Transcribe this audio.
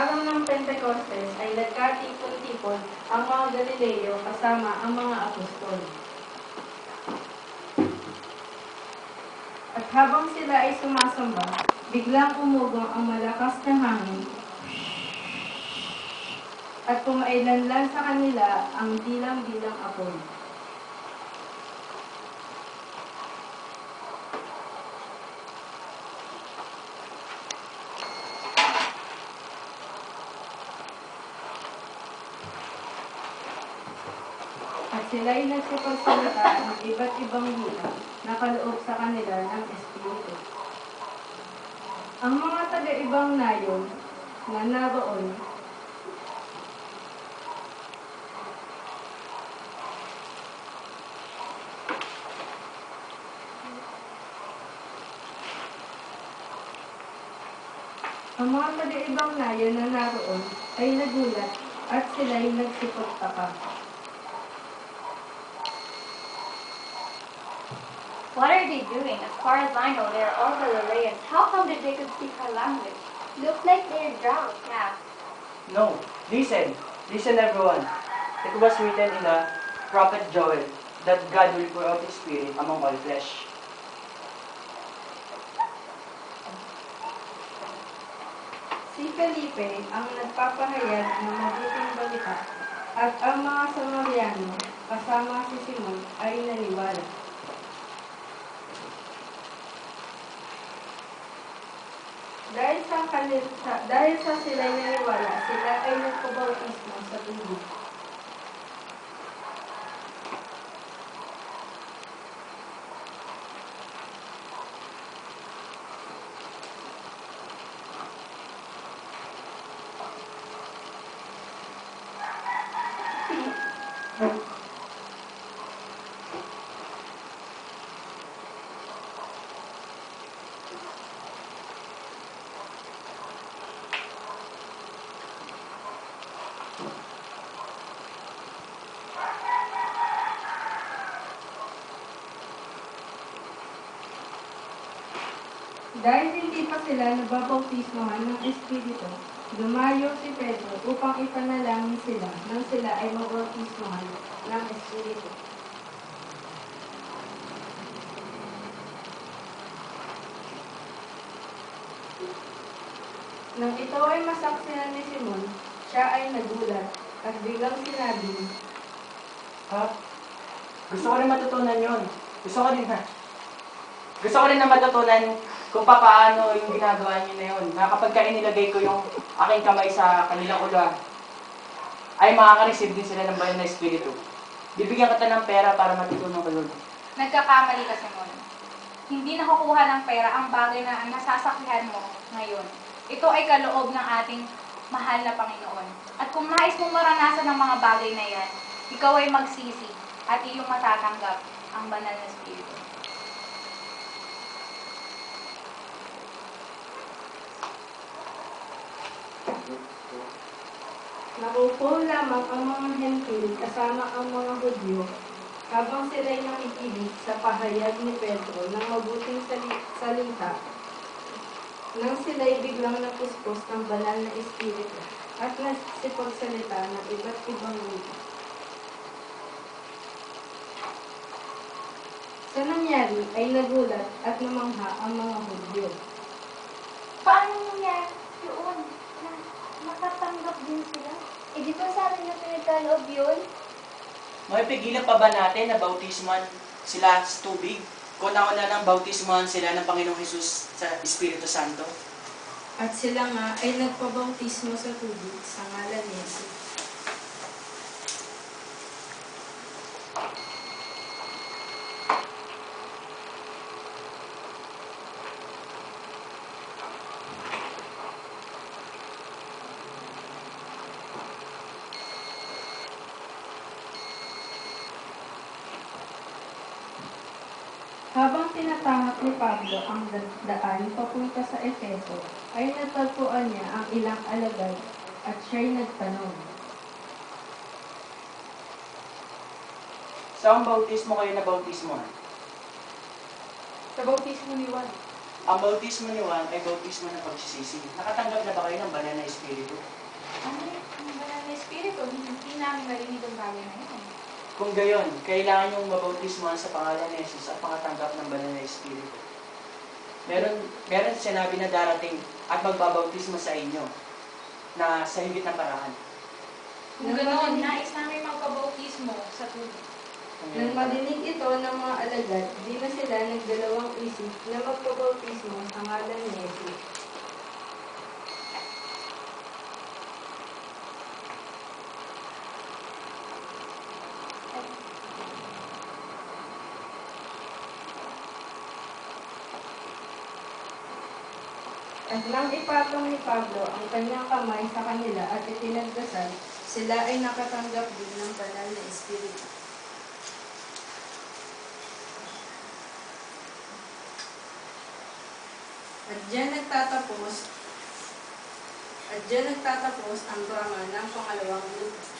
araw ng Pentecostes ay nagkatipon-tipon ang mga Galileo kasama ang mga apostol. At habang sila ay sumasamba, biglang umugong ang malakas na hangin at pumailanlan sa kanila ang dilang-dilang apoy. At sila'y nagsipagsalita ng iba't ibang wika na kaloob sa kanila ng Espiritu. Ang mga taga-ibang nayon na naroon ay nagulat at sila'y nagsipagtaka. What are they doing? As far as I know, they are all Galileans. How come that they could speak our language? Look like they're drunk. Yeah. No, listen. Listen everyone. It was written in the prophet Joel that God will pour out His Spirit among all flesh. Si Felipe ang nagpapahayag ng mabuting balita at ang mga Samaryano kasama si Simon ay naniwala. Dahil sa sila'y naniwala, sila ay nagpabautismo sa tubig. Dahil hindi pa sila nababautismohan ng Espiritu, dumayo si Pedro upang ipanalangin sila nang sila ay mabautismohan ng Espiritu. Nang ito ay masaksihan ni Simon, siya ay nagulat at biglang sinabi, Ha? Gusto ko rin matutunan yun. Gusto ko rin na matutunan kung paano yung ginagawa niyo na yun. Na kapag ka inilagay ko yung aking kamay sa kanilang ulo, ay makaka-receive din sila ng banal na Espiritu. Bibigyan kita ng pera para matutunan ko yun. Nagkakamali ka, Simon. Hindi nakukuha ng pera ang bagay na nasasakyan mo ngayon. Ito ay kaloob ng ating mahal na Panginoon. At kung nais mong maranasan ng mga bagay na yan, ikaw ay magsisi at iyong matatanggap ang banal na Espiritu. Nakupo lamang ang mga Hentil kasama ang mga Hudyo habang sila'y nakikinig sa pahayag ni Pedro ng mabuting salita nang sila'y biglang napuspos ng banal na Espiritu at nagsipagsalita ng iba't ibang wika. Sa nangyari ay nagulat at namangha ang mga Hudyo. Paano nangyari yun? Makatanggap din sila? Eh, di ba sa amin na pinagkaloob yun? Mapipigilan pa ba natin na bautismuhan sila sa tubig? Kung nauna ng bautismuhan sila ng Panginoong Hesus sa Espiritu Santo? At sila nga ay nagpabautismo sa tubig sa ngalan ni Jesus. Habang tinatahak ni Pablo ang daan papunta sa Efeso, ay natagpuan niya ang ilang alagad at siya'y nagtanong. Saan bautismo kayo na bautismuhan? Sa bautismo ni Juan. Ang bautismo ni Juan ay bautismo ng pagsisisi. Nakatanggap na ba kayo ng banal na espiritu? Ano yung banal na espiritu? Hindi namin narinig ang bagay na yun. Kung gayon, kailangan yung mabautismohan sa pangalan ni Jesus at makatanggap ng banal na espiritu. Meron sinabi na darating at magbabautismo sa inyo na sa higit na paraan. Kung ganoon, nais namin magpabautismo sa tubig. Nang marinig ito ng mga alagad, di na sila nagdalawang isip na magpabautismo sa ngalan ni Jesus. At nang ipatong ni Pablo ang kanyang kamay sa kanila at itinagdasal, sila ay nakatanggap din ng banal na espiritu. At diyan nagtatapos ang drama ng pangalawang grupo.